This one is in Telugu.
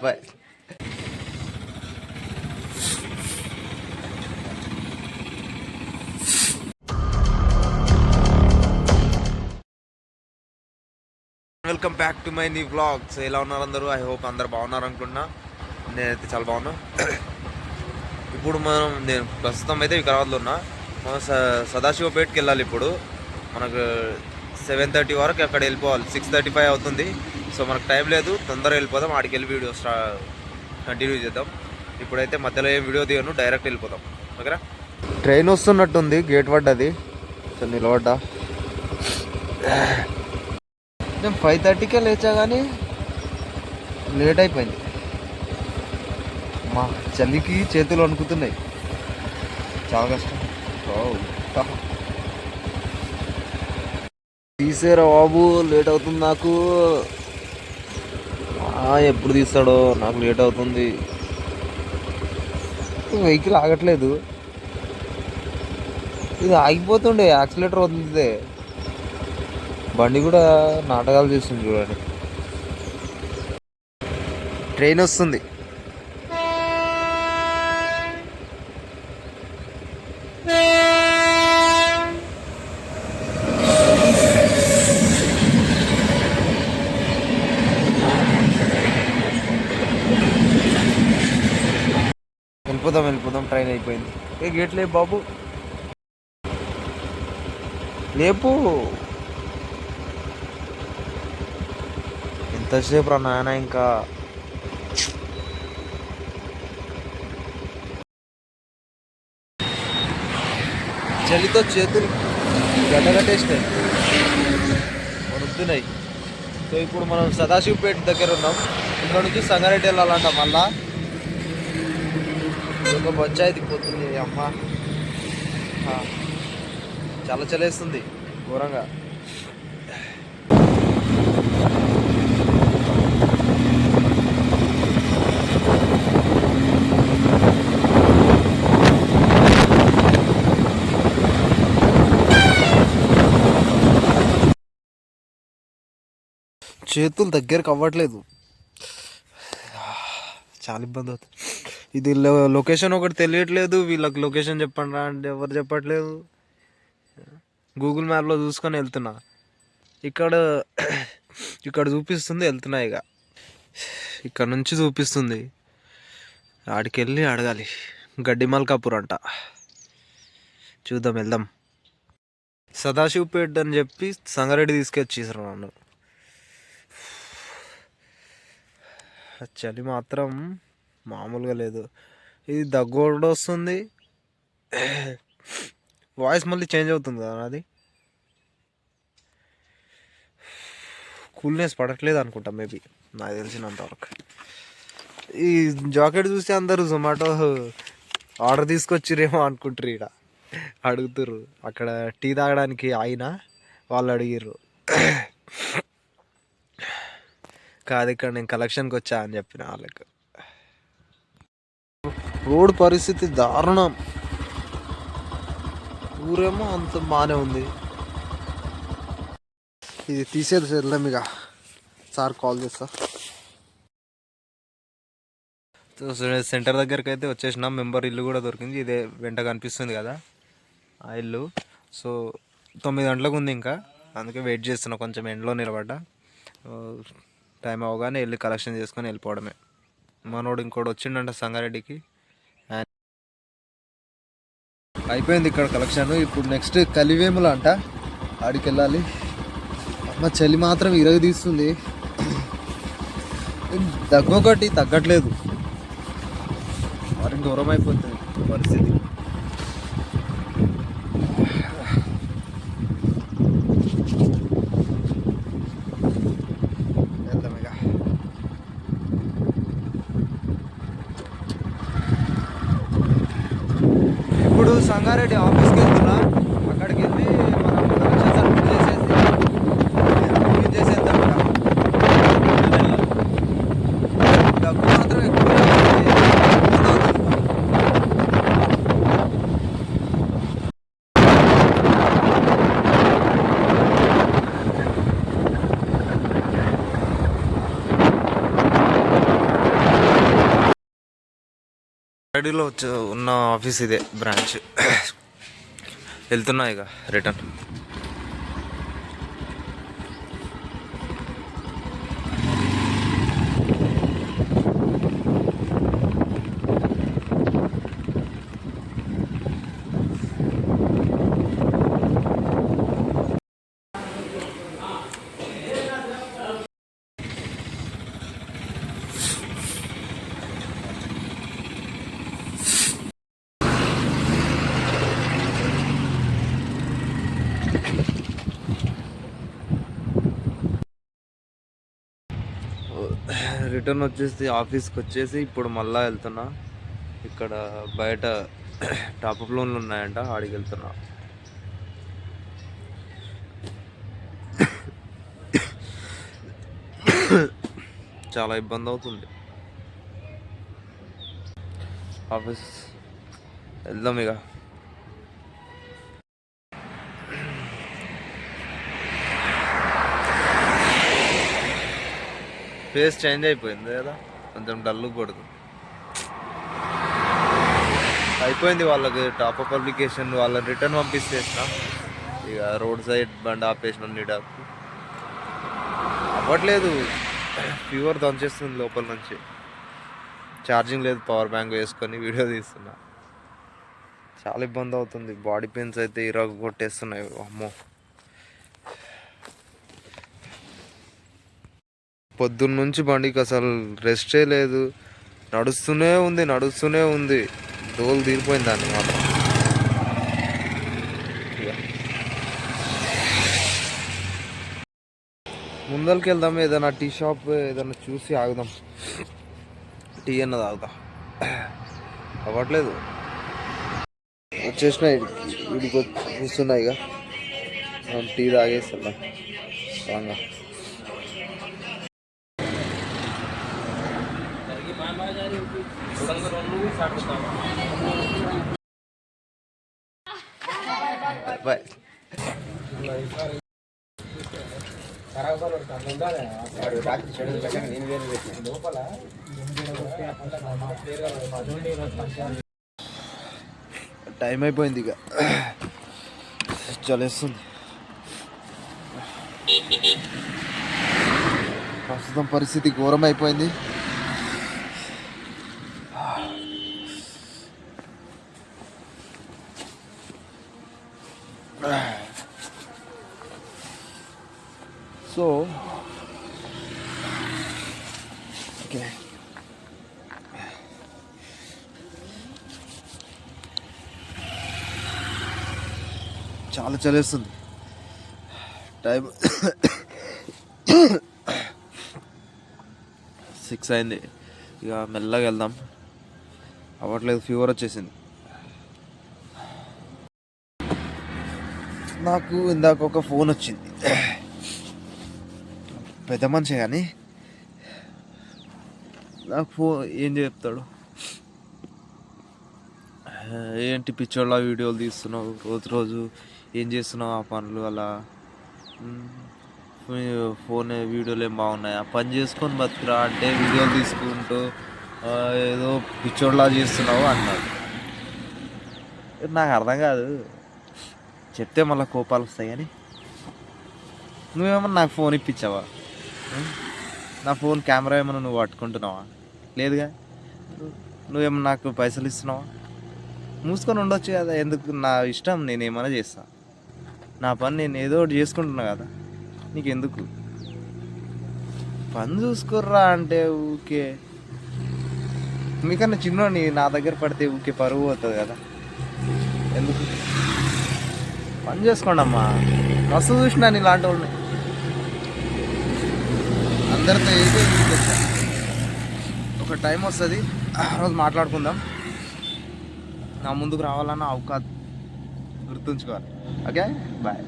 Bye. Welcome back to my new vlogs. ఎలా ఉన్నారు అందరూ? ఐ హోప్ అందరు బాగున్నారు అనుకుంటున్నా. నేనైతే చాలా బాగున్నా. ఇప్పుడు నేను ప్రస్తుతం అయితే వికారాబాద్లో ఉన్నా. మనం సదాశివపేటకి వెళ్ళాలి. ఇప్పుడు మనకు 7:30 వరకు అక్కడ వెళ్ళిపోవాలి. 6:35 అవుతుంది. సో మనకు టైం లేదు, తొందరగా వెళ్ళిపోదాం. ఆడికి వెళ్ళి వీడియో కంటిన్యూ చేద్దాం. ఇప్పుడైతే మధ్యలో ఏం వీడియో తీయను, డైరెక్ట్ వెళ్ళిపోదాం. ఓకేనా? ట్రైన్ వస్తున్నట్టుంది, గేట్ పడ్డది. సో నిలబడ్డా. నేను 5:30కే లేచా కానీ లేట్ అయిపోయింది. మా చలికి చేతులు వణుకుతున్నాయి, చాలా కష్టం. తీసేరా బాబు, లేట్ అవుతుంది నాకు. ఎప్పుడు తీస్తాడో, నాకు లేట్ అవుతుంది. వెహికల్ ఆగట్లేదు. ఇది ఆగిపోతుండే, యాక్సిలేటర్ వదిలితే. బండి కూడా నాటకాలు చేస్తుంది చూడండి. ట్రైన్ వస్తుంది. వెళ్ళిపోదాం, ట్రైన్ అయిపోయింది. గేట్ లేపు బాబు, లేపు. ఎంతసేపు రా నాయన, ఇంకా చలితో చేతులు గడ్డగట్టేసినాయి, వణుకుతున్నాయి. సో ఇప్పుడు మనం సదాశివపేట దగ్గర ఉన్నాం. ఇక్కడ నుంచి సంగారెడ్డి వెళ్ళాలంట. మళ్ళా ఒక పంచాయతీ పోతుంది. అమ్మ చాలా చలేస్తుంది ఘోరంగా. చేతులు దగ్గరకు అవ్వట్లేదు, చాలా ఇబ్బంది అవుతుంది. ఇది లొకేషన్ ఒకటి తెలియట్లేదు. వీళ్ళకి లొకేషన్ చెప్పండి రా అంటే ఎవరు చెప్పట్లేదు. గూగుల్ మ్యాప్లో చూసుకొని వెళ్తున్నా. ఇక్కడ చూపిస్తుంది, వెళ్తున్నా. ఇక ఇక్కడ నుంచి చూపిస్తుంది. ఆడికి వెళ్ళి అడగాలి. గడ్డి మల్కాపూర్ అంట. చూద్దాం, వెళ్దాం. సదాశివపేట అని చెప్పి సంగారెడ్డి తీసుకొచ్చేసారు నన్ను. చలి మాత్రం మామూలుగా లేదు. ఇది దగ్గు కూడా వస్తుంది. వాయిస్ మళ్ళీ చేంజ్ అవుతుంది కదా అది. కూల్నెస్ పడట్లేదు అనుకుంటా, మేబీ, నాకు తెలిసినంతవరకు. ఈ జాకెట్ చూస్తే అందరూ జొమాటో ఆర్డర్ తీసుకొచ్చిరేమో అనుకుంటారు. ఇక్కడ అడుగుతుర్రు. అక్కడ టీ తాగడానికి ఆయన వాళ్ళు అడిగిర్రు. కాదు, ఇక్కడ నేను కలెక్షన్కి వచ్చా అని చెప్పిన వాళ్ళకు. రోడ్ పరిస్థితి దారుణం. ఊరేమో అంత బాగానే ఉంది. ఇది తీసేది వెళ్దాం ఇక. సార్ కాల్ చేస్తా. సెంటర్ దగ్గరికి అయితే వచ్చేసినాం. మెంబర్ ఇల్లు కూడా దొరికింది. ఇదే వెంట కనిపిస్తుంది కదా ఆ ఇల్లు. సో 9 గంటలకు ఉంది ఇంకా, అందుకే వెయిట్ చేస్తున్నా. కొంచెం ఎండలో నిలబడ్డా. టైం అవగానే వెళ్ళి కలెక్షన్ చేసుకొని వెళ్ళిపోవడమే. మనోడు ఇంకోటి వచ్చిండంట సంగారెడ్డికి. అయిపోయింది ఇక్కడ కలెక్షన్. ఇప్పుడు నెక్స్ట్ కలివేముల అంట, ఆడికి వెళ్ళాలి. అమ్మ చలి మాత్రం ఇరగ తీస్తుంది. దగ్గొకటి తగ్గట్లేదు, మరి దూరం అయిపోతుంది పరిస్థితి. ఇప్పుడు సంగారెడ్డి ఆఫీస్కి వెళ్తున్నా. అక్కడికి వెళ్ళి మనం కలెక్షన్ సబ్మిట్ చేసేసి చేసేద్దాం. డబ్బు మాత్రం ఎక్కువ. రెడీలో ఉన్న ఆఫీస్ ఇదే బ్రాంచ్. వెళ్తున్నా ఇక రిటర్న్. రిటర్న్ వచ్చేసి ఆఫీస్కి వచ్చేసి ఇప్పుడు మళ్ళీ వెళ్తున్నా. ఇక్కడ బయట టాపప్ లోన్లు ఉన్నాయంట, ఆడికి వెళ్తున్నా. చాలా ఇబ్బంది అవుతుంది. ఆఫీస్ వెళ్దాం ఇక. ఫేస్ చేంజ్ అయిపోయింది కదా, కొంచెం డల్ కొడుతుంది. అయిపోయింది వాళ్ళకి టాపప్ అప్లికేషన్. వాళ్ళని రిటర్న్ పంపిస్తేసిన ఇక రోడ్ సైడ్ బండి ఆపేసిన నీడాకు అవ్వట్లేదు. ఫీవర్ దంచేస్తుంది లోపల నుంచి. ఛార్జింగ్ లేదు, పవర్ బ్యాంక్ వేసుకొని వీడియో తీస్తున్నా. చాలా ఇబ్బంది అవుతుంది. బాడీ పెయిన్స్ అయితే ఇరగ కొట్టేస్తున్నాయి. అమ్మో, పొద్దున్న నుంచి బండికి అసలు రెస్టే లేదు. నడుస్తూనే ఉంది. దోలు తీరిపోయింది దాన్ని మాత్రం. ముందరికి వెళ్దాం, ఏదైనా టీ షాప్ ఏదైనా చూసి ఆగుదాం. టీ అన్నది తాగుదాం. అవ్వట్లేదు. వచ్చేసిన వీడికి వస్తున్నాయి. ఇక మనం టీ తాగేస్తున్నాం స్ట్రాంగ్గా. బాయ్. టైం అయిపోయింది, ఇక చలేస్తుంది. ప్రస్తుతం పరిస్థితి ఘోరం అయిపోయింది. సో ఓకే, చాలా చలేస్తుంది. టైం 6 అయింది. ఇక మెల్లగా వెళ్దాం. అవ్వట్లేదు, ఫీవర్ వచ్చేసింది నాకు. ఇందాక ఒక ఫోన్ వచ్చింది, పెద్ద మనిషి, కానీ నాకు ఫోన్ ఏం చెప్తాడు, ఏంటి పిచ్చోళ్ళ వీడియోలు తీస్తున్నావు, రోజు ఏం చేస్తున్నావు ఆ పనులు, అలా ఫోన్ వీడియోలు ఏం బాగున్నాయి, ఆ పని చేసుకొని బతుకురా అంటే వీడియోలు తీసుకుంటూ ఏదో పిచ్చోళ్ళ చేస్తున్నావు అన్నాడు. నాకు అర్థం కాదు. చెప్తే మళ్ళీ కోపాలు వస్తాయి. కానీ నువ్వేమన్నా నాకు ఫోన్ ఇప్పించావా? నా ఫోన్ కెమెరా ఏమన్నా నువ్వు పట్టుకుంటున్నావా? లేదుగా. నువ్వేమన్నా నాకు పైసలు ఇస్తున్నావా? మూసుకొని ఉండొచ్చు కదా. ఎందుకు? నా ఇష్టం, నేను ఏమైనా చేస్తా. నా పని నేను ఏదో ఒకటి చేసుకుంటున్నా కదా, నీకెందుకు? పని చూసుకోర్రా అంటే ఊకే. మీకన్నా చిన్నోని నా దగ్గర పడితే ఊకే పరువు పోతుంది కదా. ఎందుకు? పని చేసుకోండి అమ్మా. మస్తు చూసినా నీ ఇలాంటి వాళ్ళని. అందరితో అయితే ఒక టైం వస్తుంది, ఆ రోజు మాట్లాడుకుందాం. నా ముందుకు రావాలన్న అవకాశం గుర్తుంచుకోవాలి. Okay, bye.